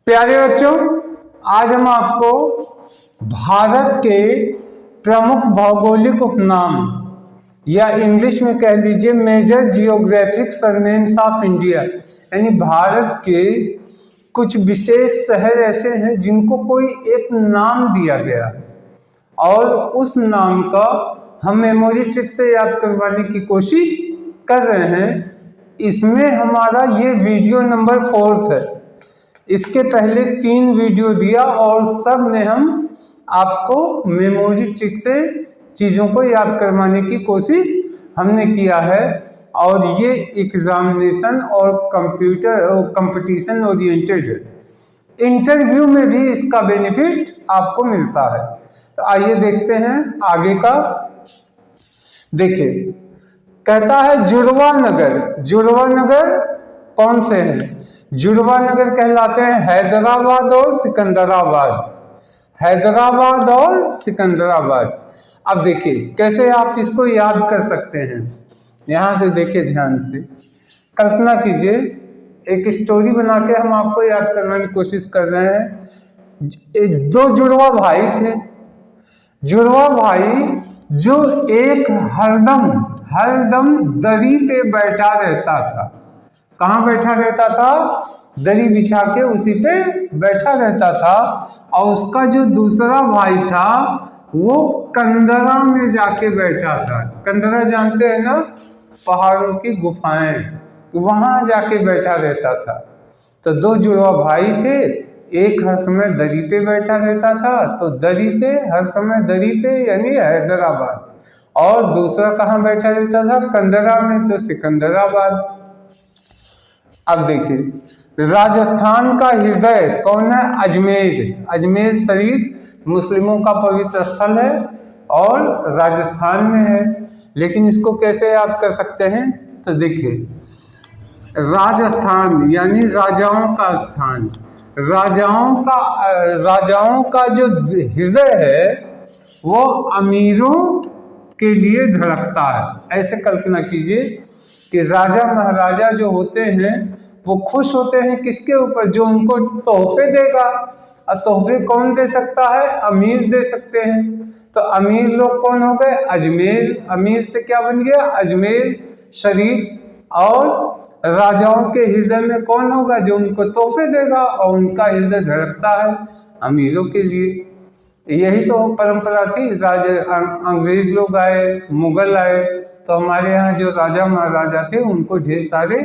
प्यारे बच्चों, आज हम आपको भारत के प्रमुख भौगोलिक उपनाम या इंग्लिश में कह लीजिए major geographic surnames of India, यानी भारत के कुछ विशेष शहर ऐसे हैं जिनको कोई एक नाम दिया गया है और उस नाम का हम मेमोरी ट्रिक से याद करवाने की कोशिश कर रहे हैं। इसमें हमारा ये वीडियो नंबर 4 है। इसके पहले 3 वीडियो दिया और सब में हम आपको मेमोरी ट्रिक से चीज़ों को याद करवाने की कोशिश हमने किया है और ये एग्जामिनेशन और कंपटीशन ओरिएंटेड है। इंटरव्यू में भी इसका बेनिफिट आपको मिलता है। तो आइए देखते हैं आगे का। देखिए, कहता है जुड़वा नगर। जुड़वा नगर कौन से हैं? जुड़वा नगर कहलाते हैं हैदराबाद और सिकंदराबाद। हैदराबाद और सिकंदराबाद। अब देखिए कैसे आप इसको याद कर सकते हैं। यहाँ से देखिए ध्यान से, कल्पना कीजिए एक स्टोरी बना के हम आपको याद करने की कोशिश कर रहे हैं। 2 जुड़वा भाई थे। जुड़वा भाई जो एक हरदम दरी पे बैठा रहता था। कहाँ बैठा रहता था? दरी बिछा के उसी पे बैठा रहता था। और उसका जो दूसरा भाई था वो कंदरा में जाके बैठा था। कंदरा जानते हैं ना, पहाड़ों की गुफाएं, वहां जाके बैठा रहता था। तो 2 जुड़वा भाई थे। एक हर समय दरी पे बैठा रहता था, तो दरी से हर समय दरी पे यानी हैदराबाद, और दूसरा कहाँ बैठा रहता था? कंदरा में, तो सिकंदराबाद। अब देखिए राजस्थान का हृदय कौन है? अजमेर। अजमेर शरीफ मुस्लिमों का पवित्र स्थल है और राजस्थान में है। लेकिन इसको कैसे याद कर सकते हैं? तो देखिए, राजस्थान यानी राजाओं का स्थान। राजाओं का जो हृदय है वो अमीरों के लिए धड़कता है। ऐसे कल्पना कीजिए कि राजा महाराजा जो होते हैं वो खुश होते हैं किसके ऊपर? जो उनको तोहफे देगा। और तोहफे कौन दे सकता है? अमीर दे सकते हैं। तो अमीर लोग कौन हो गए? अजमेर। अमीर से क्या बन गया? अजमेर शरीफ। और राजाओं के हृदय में कौन होगा? जो उनको तोहफे देगा और उनका हृदय धड़कता है अमीरों के लिए। यही तो परंपरा थी। अंग्रेज लोग आए, मुगल आए, तो हमारे यहाँ जो राजा महाराजा थे उनको ढेर सारे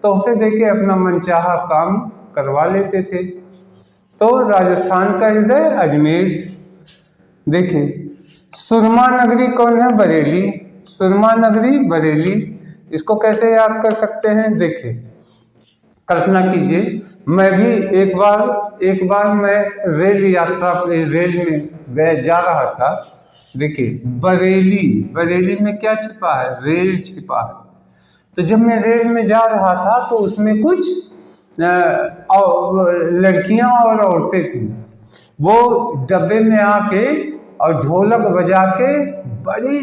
तोहफे देके अपना मनचाहा काम करवा लेते थे। तो राजस्थान का हृदय अजमेर। देखिए सुरमा नगरी कौन है? बरेली। सुरमा नगरी बरेली। इसको कैसे याद कर सकते हैं? देखिए कल्पना कीजिए, मैं भी एक बार मैं रेल में जा रहा था। देखिए बरेली में क्या छिपा है? रेल छिपा है। तो जब मैं रेल में जा रहा था तो उसमें कुछ लड़कियां और औरतें थी। वो डब्बे में आके और ढोलक बजा के बड़ी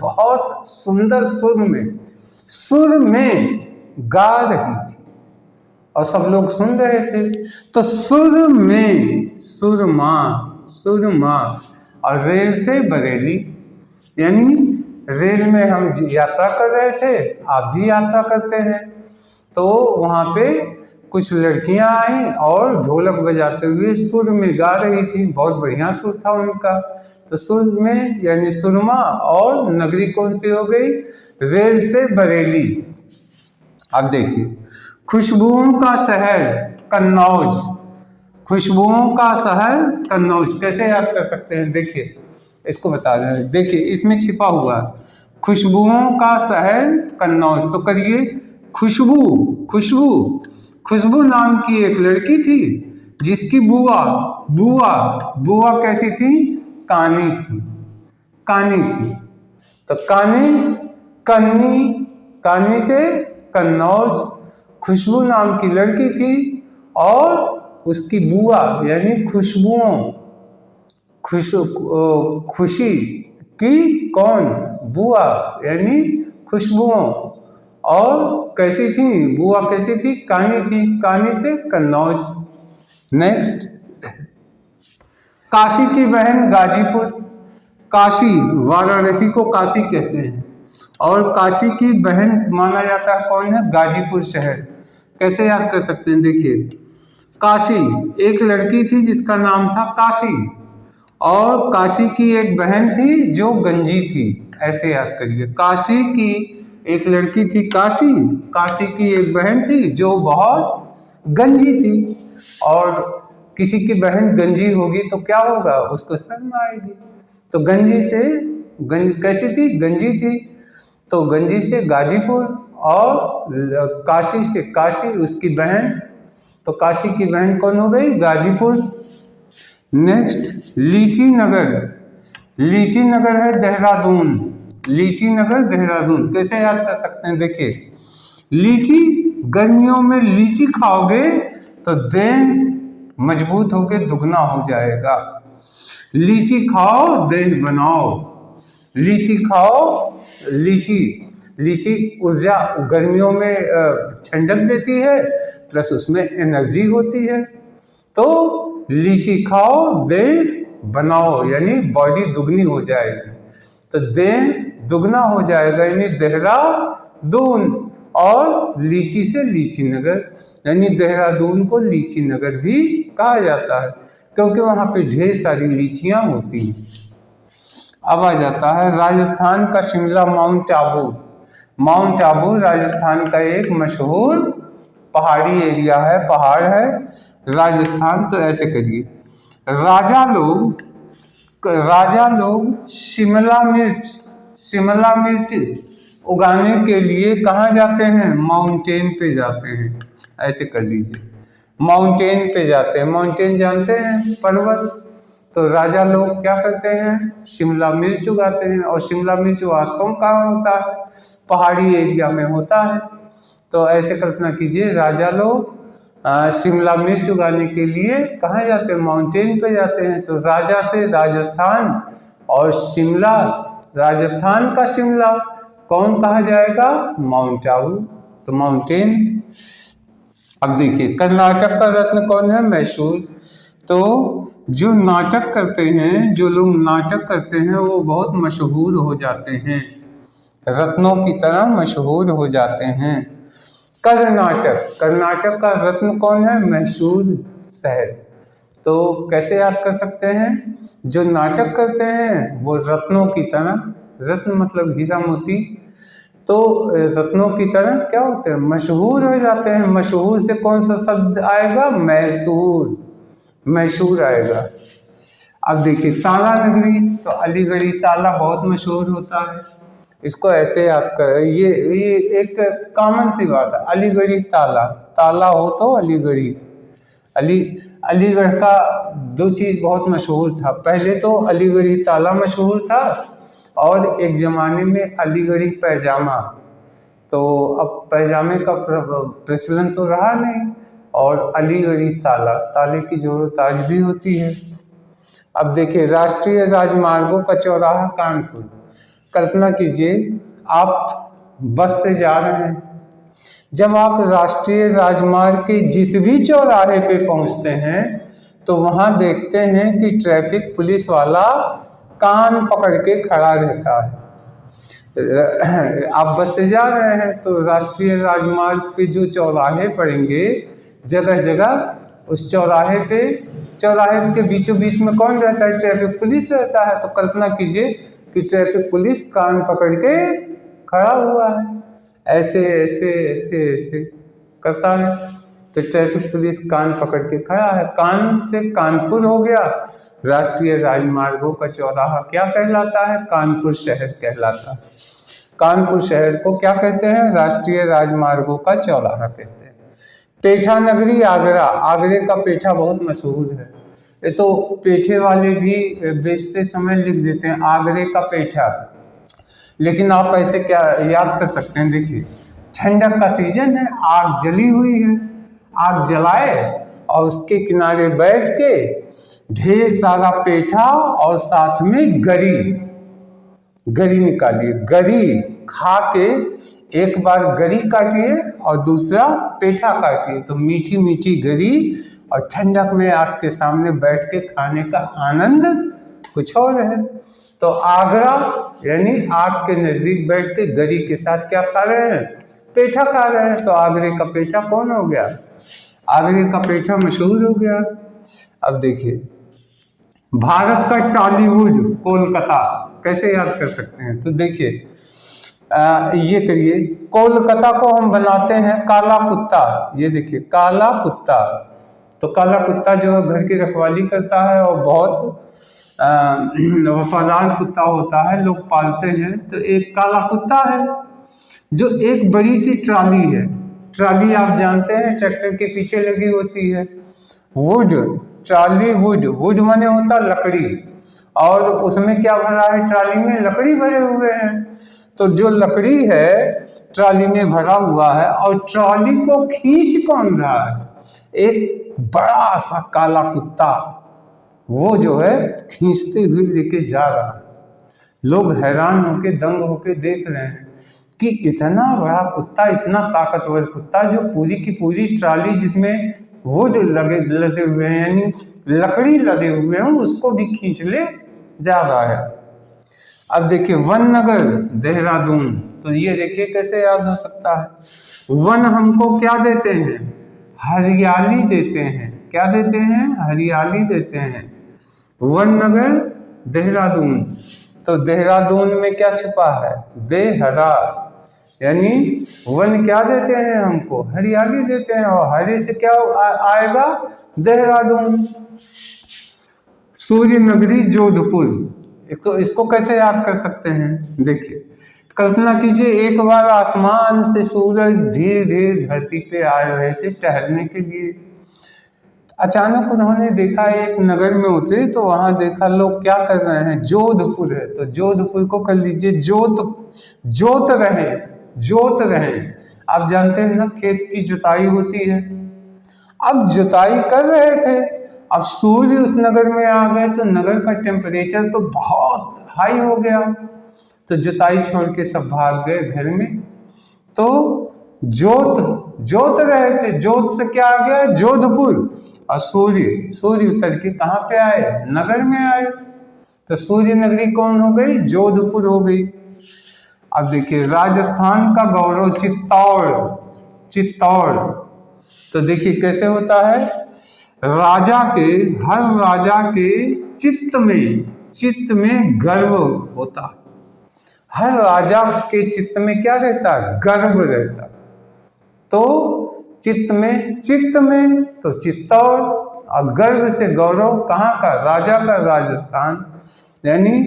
बहुत सुंदर सुर में गा रही थी और सब लोग सुन रहे थे। तो सुर में सुरमा और रेल से बरेली, यानी रेल में हम यात्रा कर रहे थे, आप भी यात्रा करते हैं। तो वहाँ पे कुछ लड़कियां आई और ढोलक बजाते हुए सुर में गा रही थी। बहुत बढ़िया सुर था उनका। तो सुर में यानी सुरमा, और नगरी कौन सी हो गई? रेल से बरेली। अब देखिए खुशबुओं का शहर कन्नौज। खुशबुओं का शहर कन्नौज कैसे याद कर सकते हैं? देखिए इसको बता रहे हैं। देखिए इसमें छिपा हुआ खुशबुओं का शहर कन्नौज। तो करिए खुशबू नाम की एक लड़की थी जिसकी बुआ कैसी थी? कानी थी। तो कानी से कन्नौज। खुशबू नाम की लड़की थी और उसकी बुआ यानी खुशी की कौन? बुआ यानी खुशबुओं। और कैसी थी बुआ? कैसी थी? कानी थी। कानी से कन्नौज। नेक्स्ट, काशी की बहन गाजीपुर। काशी, वाराणसी को काशी कहते हैं और काशी की बहन माना जाता है कौन है? गाजीपुर शहर। कैसे याद कर सकते हैं? देखिए, काशी एक लड़की थी जिसका नाम था काशी, और काशी की एक बहन थी जो गंजी थी। ऐसे याद करिए, काशी की एक लड़की थी काशी, काशी की एक बहन थी जो बहुत गंजी थी। और किसी की बहन गंजी होगी तो क्या होगा? उसको शर्म आएगी। तो गंजी से कैसी थी? गंजी थी। तो गंजी से गाजीपुर और काशी से काशी, उसकी बहन। तो काशी की बहन कौन हो गई? गाजीपुर। नेक्स्ट, लीची नगर। लीची नगर है देहरादून। लीची नगर देहरादून। कैसे याद कर सकते हैं? देखिए, लीची, गर्मियों में लीची खाओगे तो देह मजबूत होके दुगना हो जाएगा। लीची खाओ, देह बनाओ। लीची खाओ, लीची ऊर्जा, गर्मियों में ठंडक देती है, प्लस उसमें एनर्जी होती है। तो लीची खाओ, देह बनाओ, यानी बॉडी दुगनी हो जाएगी। तो देह दुगना हो जाएगा, यानी देहरादून। और लीची से लीची नगर, यानी देहरादून को लीची नगर भी कहा जाता है, क्योंकि वहाँ पे ढेर सारी लीचियाँ होती हैं। अब आ जाता है राजस्थान का शिमला, माउंट आबू। माउंट आबू राजस्थान का एक मशहूर पहाड़ी एरिया है, पहाड़ है राजस्थान। तो ऐसे करिए, राजा लोग शिमला मिर्च उगाने के लिए कहाँ जाते हैं? माउंटेन पे जाते हैं। ऐसे कर लीजिए, माउंटेन पे जाते हैं। माउंटेन जानते हैं? पर्वत। तो राजा लोग क्या करते हैं? शिमला मिर्च उगाते हैं। और शिमला मिर्च वास्तव में कहाँ होता है? पहाड़ी एरिया में होता है। तो ऐसे कल्पना कीजिए, राजा लोग शिमला मिर्च उगाने के लिए कहाँ जाते हैं? माउंटेन पे जाते हैं। तो राजा से राजस्थान और शिमला, राजस्थान का शिमला कौन कहा जाएगा? माउंट आबू। तो माउंटेन। अब देखिए, कर्नाटक का रत्न कौन है? मैसूर। तो जो नाटक करते हैं, जो लोग नाटक करते हैं, वो बहुत मशहूर हो जाते हैं, रत्नों की तरह मशहूर हो जाते हैं। कर्नाटक का रत्न कौन है? मैसूर शहर। तो कैसे याद कर सकते हैं? जो नाटक करते हैं वो रत्नों की तरह, रत्न मतलब हीरा मोती, तो रत्नों की तरह क्या होते हैं? मशहूर हो जाते हैं। मशहूर से कौन सा शब्द आएगा? मैसूर। मैसूर आएगा। अब देखिए, ताला नगरी। तो अलीगढ़ी ताला बहुत मशहूर होता है। इसको ऐसे याद कर, ये एक कॉमन सी बात है, अलीगढ़ी ताला। ताला हो तो अलीगढ़ी। अलीगढ़ का दो चीज़ बहुत मशहूर था। पहले तो अलीगढ़ी ताला मशहूर था, और एक ज़माने में अलीगढ़ी पैजामा। तो अब पैजामे का प्रचलन तो रहा नहीं, और अलीगढ़ी ताला, ताले की ज़रूरत आज भी होती है। अब देखिए, राष्ट्रीय राजमार्गों का चौराहा कानपुर। कल्पना कीजिए, आप बस से जा रहे हैं, जब आप राष्ट्रीय राजमार्ग के जिस भी चौराहे पे पहुंचते हैं तो वहां देखते हैं कि ट्रैफिक पुलिस वाला कान पकड़ के खड़ा रहता है। आप बस से जा रहे हैं तो राष्ट्रीय राजमार्ग पे जो चौराहे पड़ेंगे, जगह जगह उस चौराहे के बीचों बीच में कौन रहता है? ट्रैफिक पुलिस रहता है। तो कल्पना कीजिए कि ट्रैफिक पुलिस कान पकड़ के खड़ा हुआ है, ऐसे ऐसे ऐसे ऐसे करता है। तो ट्रैफिक पुलिस कान पकड़ के खड़ा है। कान से कानपुर हो गया। राष्ट्रीय राजमार्गों का चौराहा क्या कहलाता है? कानपुर शहर कहलाता है। कानपुर शहर को क्या कहते हैं? राष्ट्रीय राजमार्गों का चौराहा कहते हैं। पेठा नगरी आगरा। आगरे का पेठा बहुत मशहूर है। ये तो पेठे वाले भी बेचते समय लिख देते हैं आगरे का पेठा, लेकिन आप ऐसे क्या याद कर सकते हैं? देखिए, ठंडक का सीजन है, आग जली हुई है, आग जलाए और उसके किनारे बैठ के ढेर सारा पेठा और साथ में गरी निकालिए, गरी खा के एक बार गरी काटिए और दूसरा पेठा काटिए, तो मीठी मीठी गरी और ठंडक में आपके सामने बैठ के खाने का आनंद कुछ और है। तो आगरा यानी आग के नजदीक बैठ के गरी के साथ क्या खा रहे हैं, पेठा खा रहे हैं। तो आगरे का पेठा कौन हो गया, आगरे का पेठा मशहूर हो गया। अब देखिए भारत का टॉलीवुड कोलकाता कैसे याद कर सकते हैं, तो देखिए ये करिए, कोलकाता को हम बनाते हैं काला कुत्ता। ये देखिए काला कुत्ता, तो काला कुत्ता जो है घर की रखवाली करता है और बहुत वफादार कुत्ता होता है, लोग पालते हैं। तो एक काला कुत्ता है जो एक बड़ी सी ट्राली है, ट्राली आप जानते हैं ट्रैक्टर के पीछे लगी होती है, वुड ट्राली, वुड माने होता लकड़ी, और उसमें क्या भरा है, ट्राली में लकड़ी भरे हुए हैं। तो जो लकड़ी है ट्राली में भरा हुआ है और ट्राली को खींच कौन रहा है, एक बड़ा सा काला कुत्ता, वो जो है खींचते हुए लेके जा रहा है। लोग हैरान होके दंग होके देख रहे हैं कि इतना बड़ा कुत्ता, इतना ताकतवर कुत्ता जो पूरी की पूरी ट्राली जिसमें वुड लगे हुए हैं यानी लकड़ी लगे हुए हैं उसको भी खींच ले जा रहा है। अब देखिए वन नगर देहरादून, तो ये देखिए कैसे याद हो सकता है। वन हमको क्या देते हैं, हरियाली देते हैं, क्या देते हैं, हरियाली देते हैं। वन नगर देहरादून, तो देहरादून में क्या छुपा है, देहरा, यानी वन क्या देते हैं हमको, हरियाली देते हैं, और हरे से क्या आएगा, देहरादून। सूर्य नगरी जोधपुर, इसको कैसे याद कर सकते हैं, देखिए कल्पना कीजिए एक बार आसमान से सूरज धीरे धीरे धरती पे आ रहे थे टहलने के लिए। अचानक उन्होंने देखा, एक नगर में उतरे तो वहां देखा लोग क्या कर रहे हैं, जोधपुर है, तो जोधपुर को कर लीजिए जोत रहे। आप जानते हैं ना खेत की जुताई होती है, अब जुताई कर रहे थे, अब सूर्य उस नगर में आ गए तो नगर का टेम्परेचर तो बहुत हाई हो गया, तो जुताई छोड़ के सब भाग गए घर में। तो जोत रहे थे, जोत से क्या आ गया, जोधपुर, और सूर्य उतर के कहाँ पे आए, नगर में आए, तो सूर्य नगरी कौन हो गई, जोधपुर हो गई। अब देखिए राजस्थान का गौरव चित्तौड़, तो देखिए कैसे होता है, हर राजा के चित्त में गर्व होता, हर राजा के चित्त में क्या रहता, गर्व रहता। तो चित्त में तो चित्तौड़, और गर्व से गौरव कहाँ का, राजा का, राजस्थान, यानी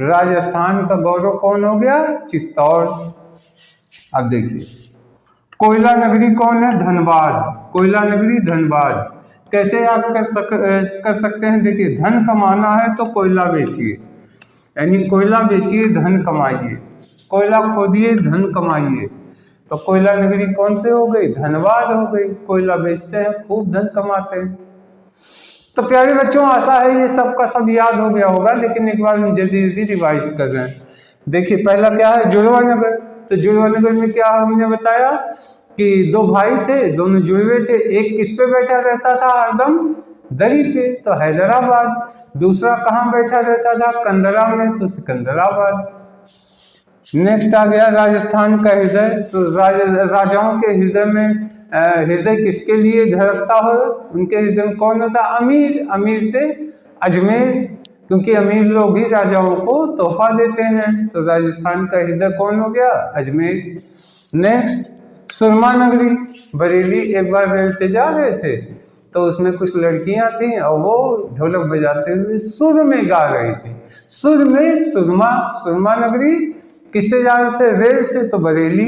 राजस्थान का गौरव कौन हो गया, चित्तौड़। अब देखिए कोयला नगरी कौन है, धनबाद, कोयला नगरी धनबाद। कैसे याद कर सकते हैं, देखिए धन कमाना है तो कोयला बेचिए, यानी कोयला बेचिए धन कमाइए, कोयला खोदिए धन कमाइए, तो कोयला नगरी कौन से हो गई, धनबाद हो गई। कोयला बेचते हैं खूब धन कमाते हैं। तो प्यारे बच्चों आशा है ये सब का सब याद हो गया होगा, लेकिन एक बार हम जल्दी रिवाइज कर रहे हैं। देखिए पहला क्या है, जुड़वा नगर, तो जुड़वा नगर में क्या हमने बताया कि दो भाई थे, दोनों जुड़वे थे, एक किस पे बैठा रहता था हरदम, दरी पे, तो हैदराबाद, दूसरा कहाँ बैठा रहता था, कंदरा में, तो सिकंदराबाद। नेक्स्ट आ गया राजस्थान का हृदय, तो राजाओं के हृदय में हृदय किसके लिए धड़कता हो, उनके हृदय में कौन होता, अमीर से अजमेर, क्योंकि अमीर लोग ही राजाओं को तोहफा देते हैं, तो राजस्थान का हृदय कौन हो गया, अजमेर। नेक्स्ट सुरमा नगरी, बरेली। एक बार रेल से जा रहे थे तो उसमें कुछ लड़कियां थीं और वो ढोलक बजाते हुए सुर में गा रही थी, सुर में सुरमा नगरी। किससे जा रहे थे, रेल से, तो बरेली।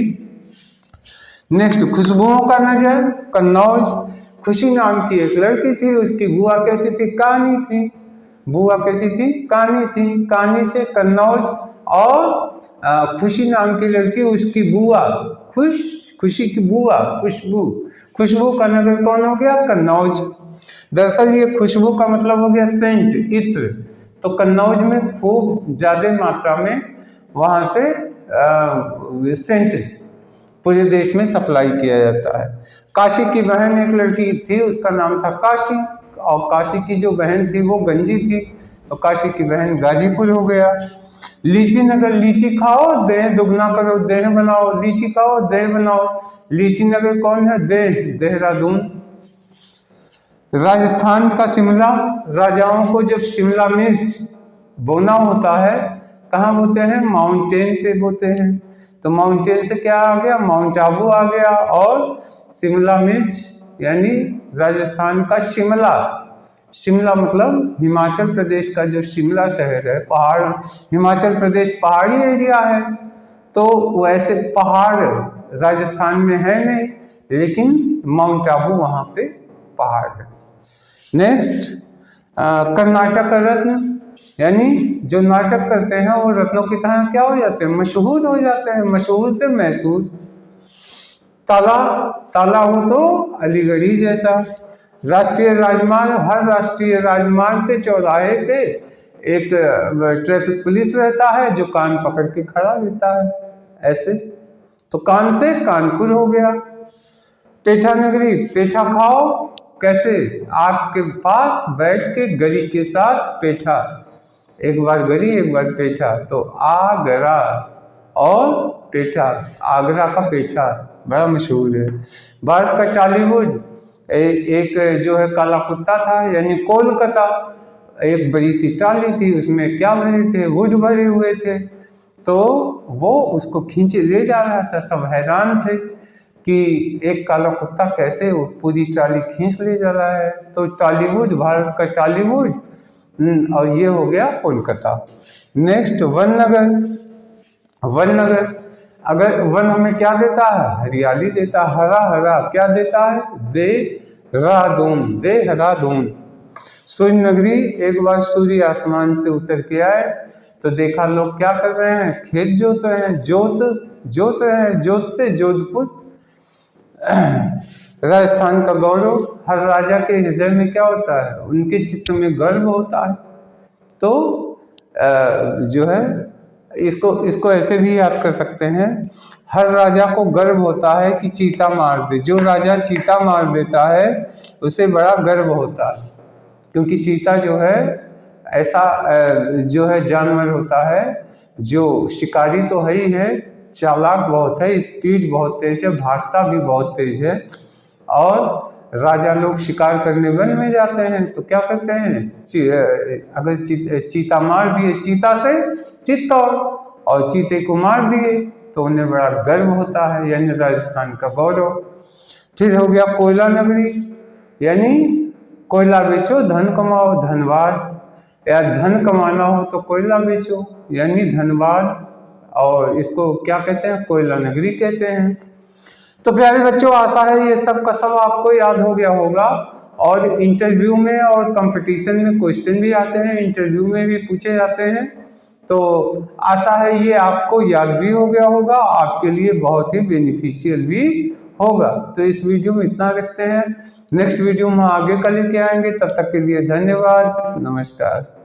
नेक्स्ट खुशबुओं का नजर, कन्नौज। खुशी नाम की एक लड़की थी, उसकी बुआ कैसी थी, कानी थी, बुआ कैसी थी, कानी थी, कानी से कन्नौज। और खुशी नाम की लड़की, उसकी बुआ खुशी की बुआ खुशबू का नगर कौन हो गया, कन्नौज। दरअसल ये खुशबू का मतलब हो गया सेंट, इत्र, तो कन्नौज में खूब ज्यादा मात्रा में वहां से सेंट पूरे देश में सप्लाई किया जाता है। काशी की बहन एक लड़की थी, उसका नाम था काशी, और काशी की जो बहन थी वो गंजी थी, तो काशी की बहन गाजीपुर हो गया। लीची नगर, लीची खाओ देह दुगना करो, देह बनाओ, लीची खाओ देह बनाओ। लीची नगर कौन है? देहरादून। राजस्थान का शिमला, राजाओं को जब शिमला मिर्च बोना होता है कहाँ बोते हैं? माउंटेन पे बोते हैं। तो माउंटेन से क्या आ गया? माउंट आबू आ गया। और शिमला मिर्च यानी राजस्थान का शिमला, शिमला मतलब हिमाचल प्रदेश का जो शिमला शहर है, पहाड़, हिमाचल प्रदेश पहाड़ी एरिया है, तो वैसे पहाड़ राजस्थान में है नहीं, लेकिन माउंट आबू वहाँ पे पहाड़ है। नेक्स्ट, कर्नाटक का रत्न, यानी जो नाटक करते हैं वो रत्नों की तरह क्या हो जाते हैं? मशहूर हो जाते हैं। मशहूर से मैसूर। ताला, ताला हो तो अलीगढ़ी जैसा। राष्ट्रीय राजमार्ग, हर राष्ट्रीय राजमार्ग के चौराहे पे एक ट्रैफिक पुलिस रहता है जो कान पकड़ के खड़ा रहता है ऐसे। तो कान से कानपुर हो गया। पेठा नगरी, पेठा खाओ कैसे? आग के पास बैठ के गरी के साथ पेठा, एक बार गरी एक बार पेठा, तो आगरा और पेठा, आगरा का पेठा बड़ा मशहूर है। भारत का टॉलीवुड, एक जो है काला कुत्ता था, यानी कोलकाता, एक बड़ी सी टाली थी, उसमें क्या भरे थे? वुड भरे हुए थे, तो वो उसको खींचे ले जा रहा था। सब हैरान थे कि एक काला कुत्ता कैसे वो पूरी ट्राली खींच ले जा रहा है। तो टॉलीवुड, भारत का टॉलीवुड, और ये हो गया कोलकाता। नेक्स्ट, वन नगर। वन नगर, अगर वन हमें क्या देता है? हरियाली देता है, हरा हरा क्या देता है? देहरादून, देहरादून। सूर्य नगरी, एक बार सूर्य आसमान से उतर के आए तो देखा लोग क्या कर रहे हैं? खेत जोत रहे हैं, जोत रहे हैं, जोत से जोधपुर। राजस्थान का गौरव, हर राजा के हृदय में क्या होता है? उनके चित्त में गर्व होता है। तो जो है इसको ऐसे भी याद कर सकते हैं, हर राजा को गर्व होता है कि चीता मार दे। जो राजा चीता मार देता है उसे बड़ा गर्व होता है, क्योंकि चीता जो है ऐसा जो है जानवर होता है जो शिकारी तो है ही है, चालाक बहुत है, स्पीड बहुत तेज है, भागता भी बहुत तेज है। और राजा लोग शिकार करने वन में जाते हैं तो क्या करते हैं? अगर चीता मार दिए, चीता से चित्तौड़, और चीते को मार दिए तो उन्हें बड़ा गर्व होता है, यानी राजस्थान का गौरव। फिर हो गया कोयला नगरी, यानी कोयला बेचो धन कमाओ, धनबाद, या धन कमाना हो तो कोयला बेचो, यानी धनबाद, और इसको क्या कहते हैं? कोयला नगरी कहते हैं। तो प्यारे बच्चों, आशा है ये सब का सब आपको याद हो गया होगा, और इंटरव्यू में और कंपटीशन में क्वेश्चन भी आते हैं, इंटरव्यू में भी पूछे जाते हैं, तो आशा है ये आपको याद भी हो गया होगा, आपके लिए बहुत ही बेनिफिशियल भी होगा। तो इस वीडियो में इतना रखते हैं, नेक्स्ट वीडियो में आगे का लेके आएंगे, तब तक के लिए धन्यवाद, नमस्कार।